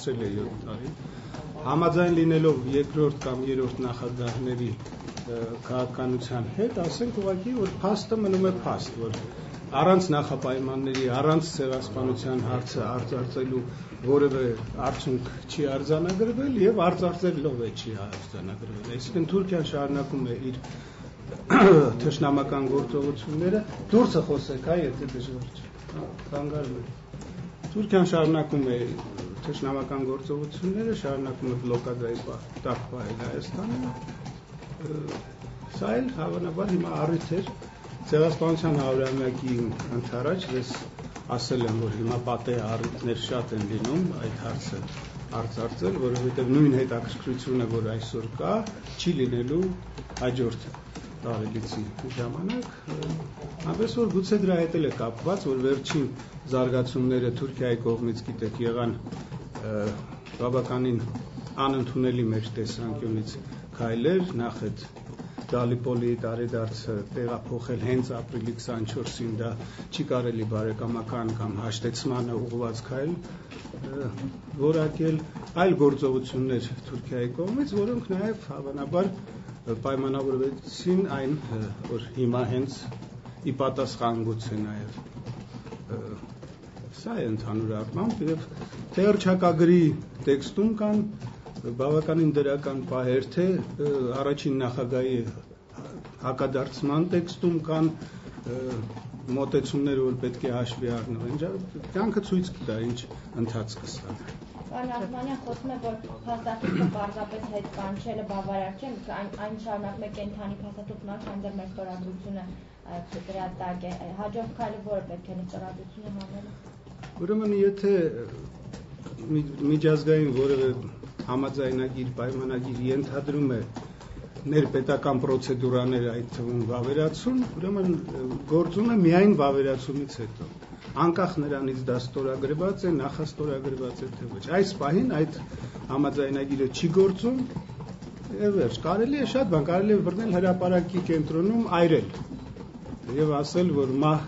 բարձրել է 7 տարի։ Համաձայն լինելով երկրորդ կամ երրորդ նախագահների քաղաքականության հետ, ասենք ուղղակի որ փաստը մնում է փաստ, որ առանց նախապայմանների, առանց ցեղասպանության հարցը արծարծելու որևէ արդյունք չի արձանագրվել եւ արծարծելով է չի արձանագրվել։ Այսինքն Թուրքիան շարունակում է իր թշնամական գործողությունները, դուրսը խոսեք, եթե դժվար չէ։ Խանգարում է։ Թուրքիան շարունակում է թշնամական գործողությունները, շարունակում է բլոկադայի տակ պահել Հայաստանը։ Սա էլ հավանաբար հիմա առիթ էր ցեղասպանության 100-ամյակի ընթരാճ, ես ասել եմ, որ հիմա պատեհ առիթներ շատ են լինում այդ հարցը արծարծել, որովհետև նույն հետաքրքրությունը, որ այսօր կա, չի լինելու հաջորդ տարելիցի ժամանակ, այնպես որ գուցե դրա հետ էլ է կապված, որ վերջին զարգացումները Թուրքիայի կողմից գիտեք եղան բավականին անընդունելի մեր տեսանկյունից քայլեր, նախ այդ Դալիպոլի տարեդարձը տեղափոխել հենց ապրիլի 24-ին, դա չի կարելի բարեկամական կամ հաշտեցմանը ուղղված քայլ որակել, այլ գործողություններ Թուրքիայի կողմից, որոնք նաև հավանաբար պայմանավորվեցին այն, որ հիմա հենց ի պատասխան գուցե նաև սա է ընդհանուր առմամբ եւ թե հռչակագրի տեքստում կան բավականին դրական պահեր, թե առաջին նախագահի հակադարձման տեքստում կան մոտեցումներ, որ պետք է հաշվի առնվեն։ Կյանքը ցույց կտա ինչ ընթացք կստա։ Պարոն Ախմանյան խոսում է, որ փաստաթուղթը պարզապես հետ կանչելը բավարար չէ, այն շարունակում է կենթանի փաստաթուղթն արդ, այնտեղ մեր ստորագրությունը դրա տակ է։ Հաջորդ քայլը որը պետք է ստորագրությունը հանելը։ Ուրեմն եթե միջազգային որևէ համաձայնագիր, պայմանագիր ենթադրում է ներպետական պրոցեդուրաներ, այդ թվում վավերացում, ուրեմն գործում է միայն վավերացումից հետո։ Անկախ նրանից դա ստորագրված է, նախաստորագրված է թե ոչ։ Այս պահին այդ համաձայնագիրը չի գործում, եւ վերջ, կարելի է շատ բան, կարելի է բռնել հրապարակի կենտրոնում այրել եւ ասել, որ մահ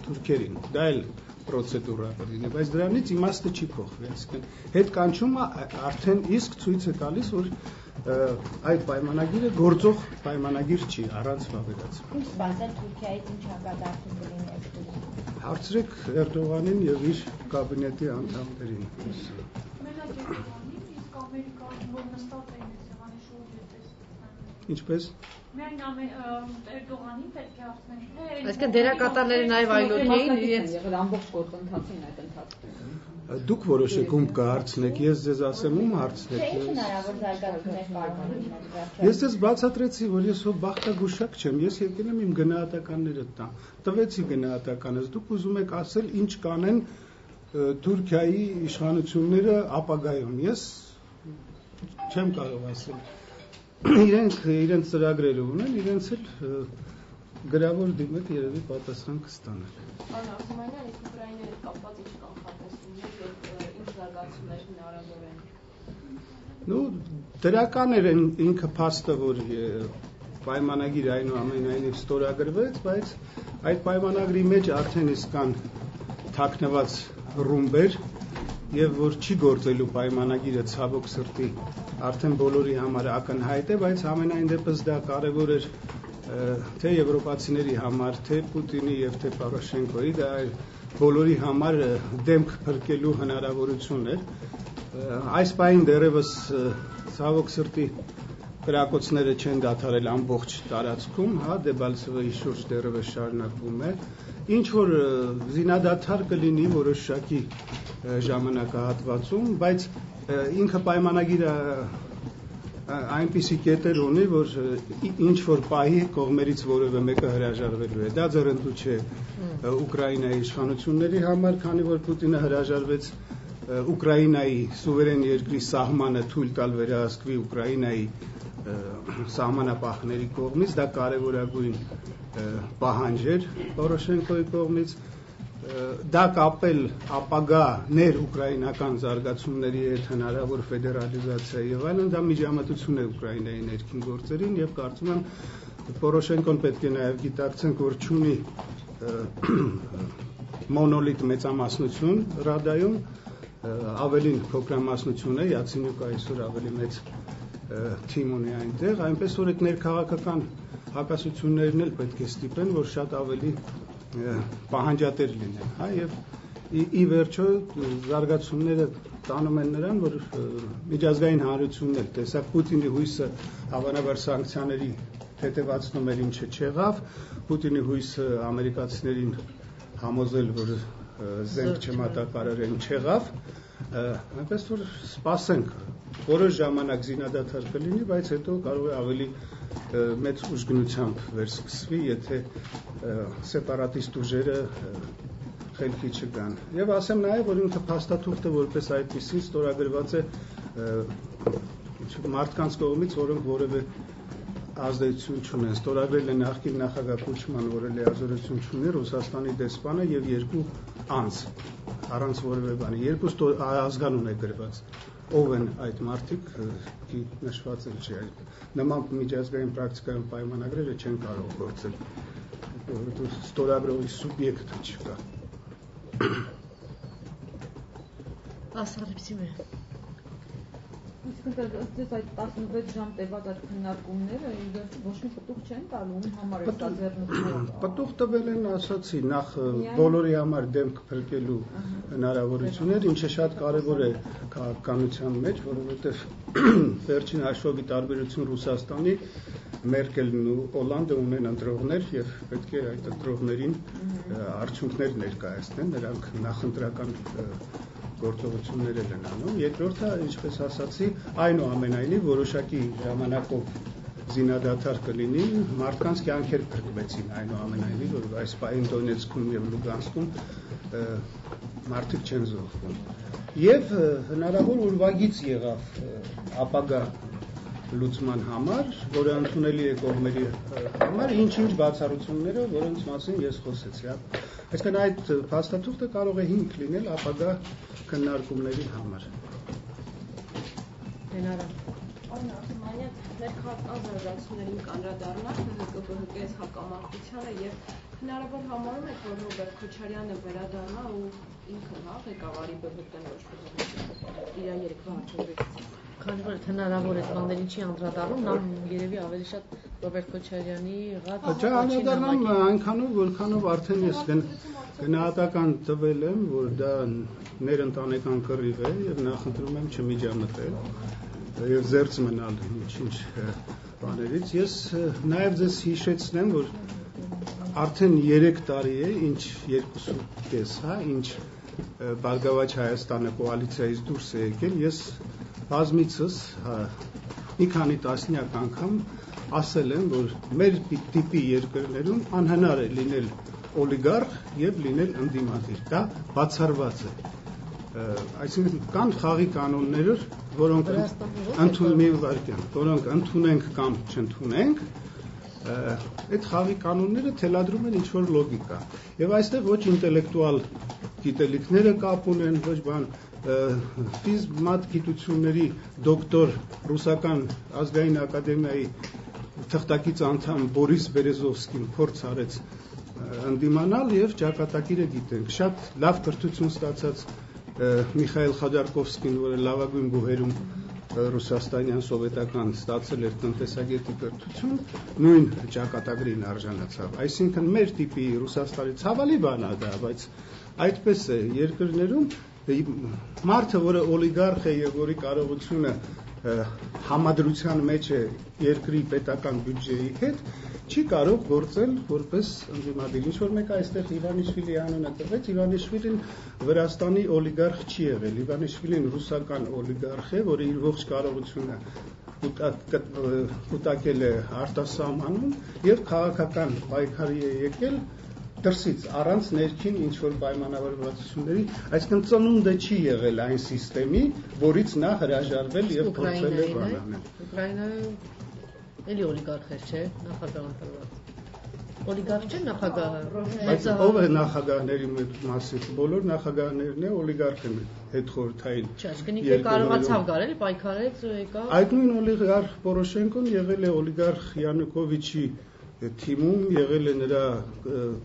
թուրքերին։ Դա էլ պրոցեդուրա կլինի, բայց դրանից իմաստը չի փոխվի, այսինքն հետ կանչումը արդեն իսկ ցույց է տալիս, որ այդ պայմանագիրը գործող պայմանագիր չի, առանց վավերացում։ Ինչ սպասել Թուրքիայից ինչ հակադարձում կլինի այդ։ Հարցրեք Էրդողանին եւ իր կաբինետի անդամներին։ Մենակ Էրդողանին, իսկ Ամերիկայում որ նստած էին սեղանի շուրջը տեսնեն։ Ինչպես։ Միայն Էրդողանին պետք է ասենք, թե այսինքն դերակատարները նաև այլոք էին իրենց եղել ամբողջ գործընթացին այդ ընթացքում։ Դուք որոշեք ում կհարցնեք, ես ձեզ ասեմ ում հարցնեք։ Ինչ հնարավոր զարգացումներ կարող են լինել։ Ես ձեզ բացատրեցի, որ ես հո բախտագուշակ չեմ, ես եկել եմ իմ գնահատականները տամ։ Տվեցի գնահատականս, դուք ուզում եք ասել ինչ կանեն Թուրքիայի իշխանությունները ապագայում։ Ես չեմ կարող ասել։ Իրենց ծրագրերը ունեն, իրենց էլ գրավոր դիմեք երևի պատասխան կստանալ։ Պարոն Ախմանյան, իսկ Ուկրաինայի հետ կապված ինչ կանխատեսումներ եւ ինչ զարգացումներ հնարավոր են։ Ну, դրական էր ինքը փաստը, որ պայմանագիրը այնուամենայնիվ ստորագրվեց, բայց այդ պայմանագրի մեջ արդեն իսկ կան թաքնված ռումբեր եւ որ չի գործելու պայմանագիրը ցավոք սրտի արդեն բոլորի համար ակնհայտ է, բայց ամենայն դեպս դա կարևոր էր թե եվրոպացիների համար, թե Պուտինի եւ թե Պորոշենկոյի, դա բոլորի համար դեմք փրկելու հնարավորություն էր։ Այս պահին դեռևս ցավոք սրտի կրակոցները չեն դադարել ամբողջ տարածքում, հա, Դեբալցևոյի շուրջ դեռևս շարունակվում է։ Ինչ որ զինադադար կլինի որոշակի ժամանակահատվածում, բայց ինքը պայմանագիրը այնպիսի կետեր ունի, որ ինչ որ պահի կողմերից որևէ մեկը հրաժարվելու է։ Դա ձեռնտու չէ Ուկրաինայի իշխանությունների համար, քանի որ Պուտինը հրաժարվեց Ուկրաինայի սուվերեն երկրի սահմանը թույլ տալ վերահսկվի Ուկրաինայի սահմանապահների կողմից, դա կարևորագույն պահանջ էր Պորոշենկոյի կողմից, դա կապել ապագա ներ-ուկրաինական զարգացումների հետ հնարավոր ֆեդերալիզացիա եւ այլն, դա միջամտություն է Ուկրաինայի ներքին գործերին եւ կարծում եմ Պորոշենկոն պետք է նաեւ գիտակցենք, որ չունի մոնոլիտ մեծամասնություն Ռադայում ավելին փոքրամասնություն է, Յացինյուկը այսօր ավելի մեծ թիմ ունի այնտեղ, այնպես որ այդ ներքաղաքական հակասություններն էլ պետք է ստիպեն, որ շատ ավելի պահանջատեր լինեն, հա, եւ ի վերջո զարգացումները տանում են նրան, որ միջազգային հանրությունն էլ տեսակ Պուտինի հույսը հավանաբար սանկցիաների հետևացնում էր, ինչը չեղավ, Պուտինի հույսը ամերիկացիներին համոզել, որ զենք չմատակարարեն, չեղավ, այնպես որ սպասենք, որոշ ժամանակ զինադադար կլինի, բայց հետո կարող է ավելի մեծ ուժգնությամբ վերսկսվի, եթե սեպարատիստ ուժերը խելքի չգան։ Եվ ասեմ նաև, որ ինքը փաստաթուղթը որպես այդպեսին ստորագրված է մարդկանց կողմից, որոնք որևէ ազդեցություն չունեն։ Ստորագրել է նախկին նախագահ Կուչման, որը լիազորություն չունի, Ռուսաստանի դեսպանը եւ երկու անձ, առանց որևէ բանի, երկու ազգանուն է գրված։ Ով են այդ մարդիկ, նշված էլ չի։ Նման միջազգային պրակտիկայում պայմանագրերը չեն կարող գործել, որովհետեւ ստորագրողի սուբյեկտը չկա։ Ասարիպսի մե։ Իսկ ըստ այդ 16 ժամ տևած այդ քննարկումները ոչ մի պտուղ չեն տալու, ում համար է դա ձեռնարկվում։ Պտուղ տվել են, ասացի, նախ բոլորի համար դեմք փրկելու հնարավորություններ, ինչը շատ կարևոր է քաղաքականության մեջ, որովհետև վերջին հաշվի տարբերություն Ռուսաստանի Մերկելն ու Օլանդը ունեն ընտրողներ եւ պետք է այդ ընտրողներին արդյունքներ ներկայացնեն, նրանք նախընտրական գործողություններ են անում։ Երկրորդը, ինչպես ասացի, այնուամենայնիվ որոշակի ժամանակով զինադադար կլինի, մարդկանց կյանքեր փրկվեցին այնուամենայնիվ, որ այս պահին Դոնեցկում եւ Լուգանսկում մարդիկ չեն զոհվում։ Եվ հնարավոր ուրվագիծ եղավ ապագա լուծման համար, որը ընդունելի է կողմերի համար, ինչ-ինչ բացառությունները, որոնց մասին ես խոսեցի։ Այսինքն այդ փաստաթուղթը կարող է հիմք լինել ապագա քննարկումների համար։ Պարոն Արտամանյան, ներքաղաքական զարգացումներին կանդրադառնալ ՀՀԿ-ԲՀԿ հակամարտությանը եւ հնարավոր համարում եք, որ Ռոբերտ Քոչարյանը վերադառնա ու ինքը ղեկավարի ԲՀԿ-ն ոչ իր երկու հաջողությունից։ Քանի որ հնարավոր է բաներին չի անդրադառնում, նա երևի ավելի շատ Ռոբերտ Քոչարյանի ղաց անդրադառնում այնքանով, որքանով արդեն ես գնահատական տվել եմ, որ դա ներընտանեկան կռիվ է եւ նախընտրում եմ չմիջամտել եւ զերծ մնալ ինչ բաներից։ Ես նաեւ ձեզ հիշեցնեմ, որ արդեն 3 տարի է, ինչ 2.5, հա, ինչ Բարգավաճ Հայաստանը կոալիցիայից դուրս է եկել, ես բազմիցս մի քանի տասնյակ անգամ ասել եմ, որ մեր տիպի երկրներում անհնար է լինել օլիգարխ եւ լինել ընդդիմադիր, դա բացառված է։ Այսինքն կան խաղի կանոններ, որոնք ընդունենք կամ չընդունենք, այդ խաղի կանոնները թելադրում են ինչ-որ լոգիկա։ Եվ այստեղ ոչ ինտելեկտուալ գիտելիքները կապ ունեն, ոչ բան ֆիզմատ գիտությունների դոկտոր Ռուսական ազգային ակադեմիայի թղթակից անդամ Բորիս Բերեզովսկին փորձ արեց ընդդիմանալ եւ ճակատագիրը գիտենք։ Շատ լավ կրթություն ստացած Միխայել Խոդարկովսկին, որը լավագույն բուհերում ռուսաստանյան սովետական ստացել էր տնտեսագետի կրթություն, նույն ճակատագրին արժանացավ։ Այսինքն մեր տիպի Ռուսաստանի ցավալի բան է դա, բայց այդպես է երկրներում մարդը, որը օլիգարխ է եւ որի կարողությունը համադրության մեջ է երկրի պետական բյուջեի հետ, չի կարող գործել որպես ընդդիմադիր։ Ինչ որ մեկը այստեղ Իվանիշվիլի անունը տվեց, Իվանիշվիլին Վրաստանի օլիգարխ չի եղել։ Իվանիշվիլին ռուսական օլիգարխ է, որը իր ողջ կարողությունը կուտակել է արտասահմանում եւ քաղաքական պայքարի է եկել դրսից առանց ներքին ինչ որ պայմանավորվածությունների, այսինքն ծնունդը չի եղել այն համակարգի, որից նա հրաժարվել եւ փորձել է բանանել։ Ուկրաինայում էլի օլիգարխեր չէ, նախագահ ընտրված։ Օլիգարխ չէ նախագահը։ Բայց ով է նախագահների մասին։ Բոլոր նախագահներն է օլիգարխ են հետխորհրդային։ Չէ, այսինքն ինքը կարողացավ գալ, պայքարեց ու եկավ։ Այդ նույն օլիգարխ Պորոշենկոն եղել է օլիգարխ Յանուկովիչի թիմում, եղել է նրա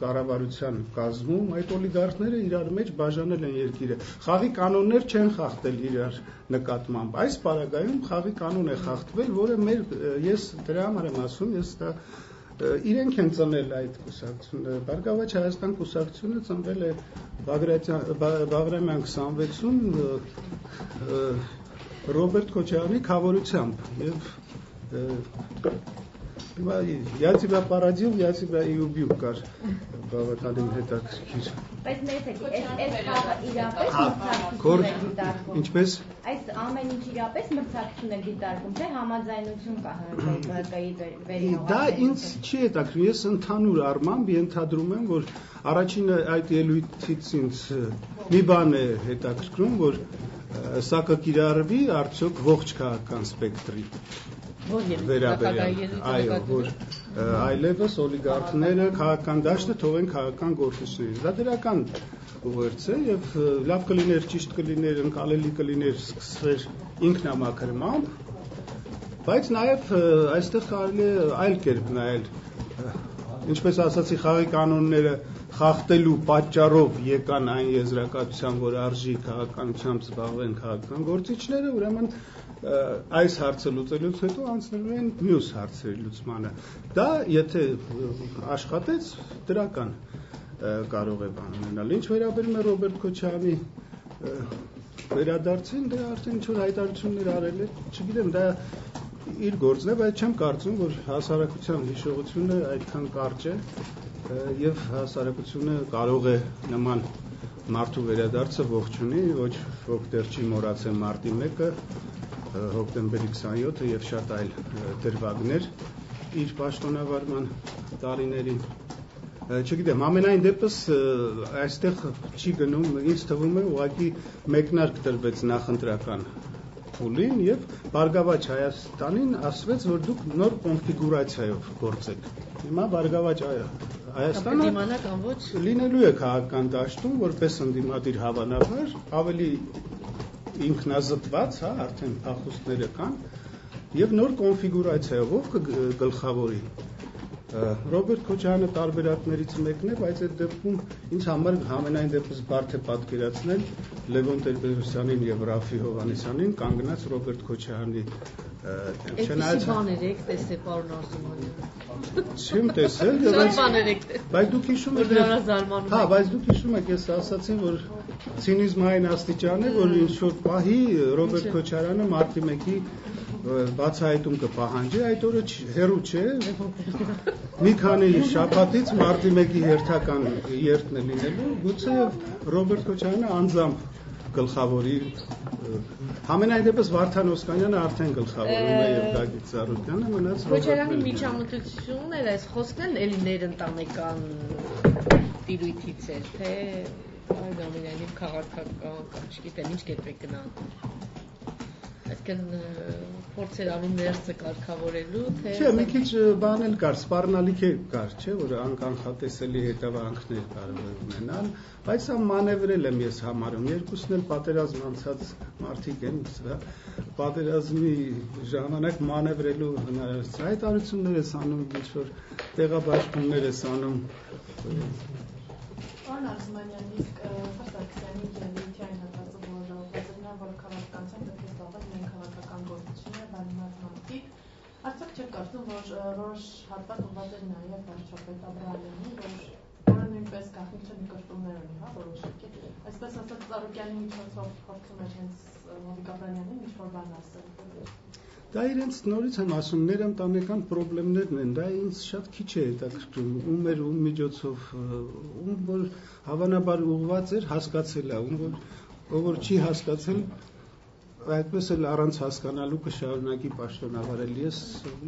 կառավարության կազմում, այդ օլիգարխները իրար մեջ բաժանել են երկիրը։ Խաղի կանոններ չեն խախտել իրար նկատմամբ։ Այս պարագայում խաղի կանոն է խախտվել, որը ես դրա համար եմ ասում, ես դա իրենք են ծնել այդ կուսակցությունը։ Բարգավաճ Հայաստան կուսակցությունը ծնվել է Բաղրամյան 26-ում Ռոբերտ Քոչարյանի քավորությամբ եւ я тебя породил, я тебя и убил, կար բավականին հետաքրքիր։ Բայց այս խաղը իրապես մրցակցություն է դիտարկում։ Ինչպես։ Այս ամեն ինչ իրապես մրցակցություն է դիտարկում, թե համաձայնություն կա ՀԿ-ի վերին։ Դա ինձ չի հետաքրքրում, ես ընդհանուր առմամբ ենթադրում եմ, որ առաջին այդ ելույթից ինձ մի բան է հետաքրքրում, որ սա կկիրառվի արդյոք ողջ քաղաքական սպեկտրի վերաբերյալ, այո, որ այլևս օլիգարխները քաղաքական դաշտը թողեն քաղաքական գործիչներին։ Դա դրական ուղերձ է եւ լավ կլիներ, ճիշտ կլիներ, ընկալելի կլիներ սկսվեր ինքնամաքրմամբ, բայց նաեւ այստեղ կարելի է այլ կերպ նայել։ Ինչպես ասացի, խաղի կանոնները խախտելու պատճառով եկան այն եզրակացության, որ արժի քաղաքականությամբ զբաղվեն քաղաքական գործիչները, ուրեմն այս հարցը լուծելուց հետո անցնելու են մյուս հարցերի լուծմանը։ Դա եթե աշխատեց, դրական կարող է բան ունենալ։ Ինչ վերաբերում է Ռոբերտ Քոչարյանի վերադարձին, դրա արդեն ինչ որ հայտարարություններ արել է, չգիտեմ, դա իր գործն է, բայց չեմ կարծում, որ հասարակության հիշողությունը այդքան կարճ է եւ հասարակությունը կարող է նման մարդու վերադարձը ողջունի, ոչ ոք դեռ չի մոռացել մարտի 1-ը, հոկտեմբերի 27-ը եւ շատ այլ դրվագներ իր պաշտոնավարման տարիներին։ Չգիտեմ, ամենայն դեպս այստեղ չի գնում, ինձ թվում է ուղղակի մեկնարկ տրվեց նախընտրական փուլին եւ Բարգավաճ Հայաստանին ասվեց, որ դուք նոր կոնֆիգուրացիայով գործեք։ Հիմա Բարգավաճ Հայաստանը լինելու է քաղաքական դաշտում որպես ընդդիմադիր հավանաբար, ավելի ինքնազտված, արդեն փախուստները կան եւ նոր կոնֆիգուրացիայով ով կգլխավորի։ Ռոբերտ Քոչարյանը տարբերակներից մեկն է, բայց այդ դեպքում ինձ համար ամենայն դեպս բարդ է պատկերացնել Լևոն Տեր-Պետրոսյանին եւ Ռաֆի Հովհաննիսյանին կանգնած Ռոբերտ Քոչարյանի Չնայած բաներ եք տեսել պարոն Արզումանյան։ Չեմ տեսել, բայց դուք հիշում եք, հա, բայց դուք հիշում եք, ես ասացի, որ ցինիզմային աստիճան է, որ ինչ որ պահի Ռոբերտ Քոչարյանը մարտի 1-ի բացահայտում կպահանջի, այդ օրը հեռու չէ, մի քանի շաբաթից մարտի 1-ի հերթական երթն է լինելու, գուցե Ռոբերտ Քոչարյանը անձամբ գլխավորի, համենայն դեպս Վարդան Օսկանյանը արդեն գլխավորում է եւ Գագիկ Ծառուկյանը մնաց Քոչարյանի միջամտությունն այս խոսքն էլի ներընտանեկան տիրույթից էր, թե այլ ամենայնիվ քաղաքական, չգիտեմ ինչ կերպ է գնան։ Այսինքն փորձեր անում ներսը կարգավորելու, թե չէ, մի քիչ բան էլ կար, սպառնալիք կար, չէ, որ անկանխատեսելի հետևանքներ կարող է ունենալ, բայց սա մանևրել եմ ես համարում, երկուսն էլ պատերազմ անցած մարդիկ են, պատերազմի ժամանակ մանևրելու հնարավորություն, հայտարարություններ ես անում, ինչ որ տեղաբաշխումներ ես անում։ Պարոն Արզումանյան, իսկ Սարգսյանի ելույթային հատվածը որ քաղաքականության պետք է զբաղվեն միայն քաղաքական գործիչները, բանիմաց մարդիկ, արդյոք չեք կարծում, որ որոշ հատված ուղղված էր նաև վարչապետ Աբրահամյանին, որը նույնպես գաղտնիք չէ նկրտումներ ունի, հա, որոշակի, այսպես ասած Ծառուկյանի միջոցով փորձում էր հենց Հովիկ Աբրահամյանին ինչ-որ բան ասել։ Դա իրենց նորից եմ ասում, ներընտանեկան խնդիրներն են, դա ինձ շատ քիչ է հետաքրքրում, ում միջոցով, ում որ հավանաբար ուղղված էր, հասկացել է, ում որ չի հասկացել, այդպես էլ առանց հասկանալու կշարունակի պաշտոնավարել, ես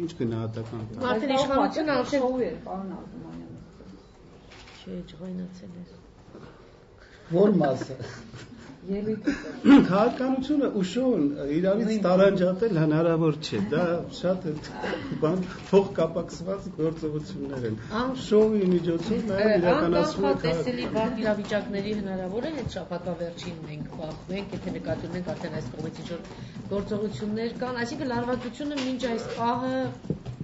ինչ գնահատական տամ։ Մարդն իշխանությունը արդեն շոու էր, պարոն Արզումանյան։ Չէ, ջղայնացել է։ Որ մասը։ Քաղաքականությունը ու շոուն իրարից տարանջատել հնարավոր չէ, դա շատ բան փոխկապակցված գործողություններ են։ Շոուի միջոցով նաև իրականացվում է անկանխատեսելի բարդ իրավիճակների հնարավոր է, այդ շաբաթվա վերջին մենք բախվենք, եթե նկատի ունենք արդեն այս կողմից ինչ-որ գործողություններ կան, այսինքն լարվածությունը մինչ այս պահը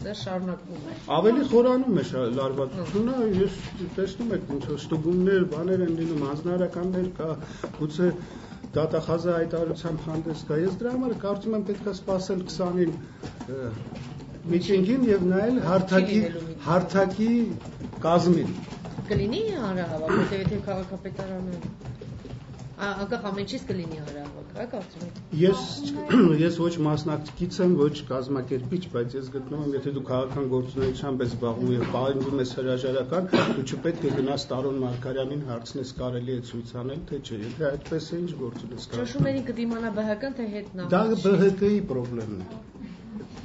Դա շարունակվում է։ Ավելի խորանում է լարվածությունը, ես տեսնում եք ինչ որ ստուգումներ, բաներ են լինում, հանձնարարականներ կա, գուցե դատախազը հայտարարությամբ հանդես գա։ Ես դրա համար կարծում եմ պետք է սպասել 20-ին միտինգին եւ նայել հարթակի կազմին։ Կլինի հանրահավաք, որտեղ եթե քաղաքապետարանը անկախ ամեն ինչից կլինի հանրահավաք, հա կարծում եք։ Ես ոչ մասնակից եմ, ոչ կազմակերպիչ, բայց ես գտնում եմ, եթե դու քաղաքական գործունեությամբ ես զբաղվում եւ պահանջում ես հրաժարական, դու չպետք է գնաս Տարոն Մարգարյանին հարցնես կարելի է ցույց անել, թե չէ։ Եթե այդպես է, ինչ գործ ունես։ Ճնշումներին կդիմանա ԲՀԿ-ն, թե հետ նա։ Դա ԲՀԿ-ի խնդիրն է։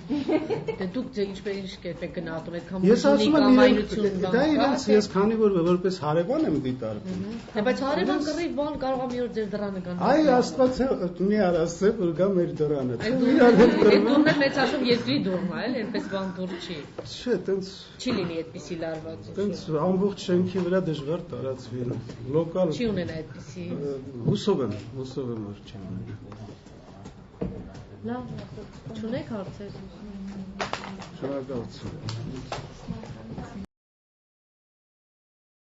Դե դուք ինչպես կերպ եք գնահատում այդ Ես ասում եմ կամայնություն դա իրենց ես քանի որ որպես հարևան եմ դիտարկում։ Դե բայց հարևան կռիվ բան կարող է մի օր ձեր դրանը գան։ Այ Աստված մի արասե որ գա մեր դրանը։ Այդ դուրն է մեծ ասում երկրի դուրն է, այդպես բան դուր չի։ Չէ, տենց չի լինի այդպիսի լարվածություն։ Տենց ամբողջ շենքի վրա դժվար տարածվի։ Լոկալ չի ունենա այդպիսի։ Հուսով եմ որ չի ունենա։ Լավ, չունեք հարցեր։ Շնորհակալություն։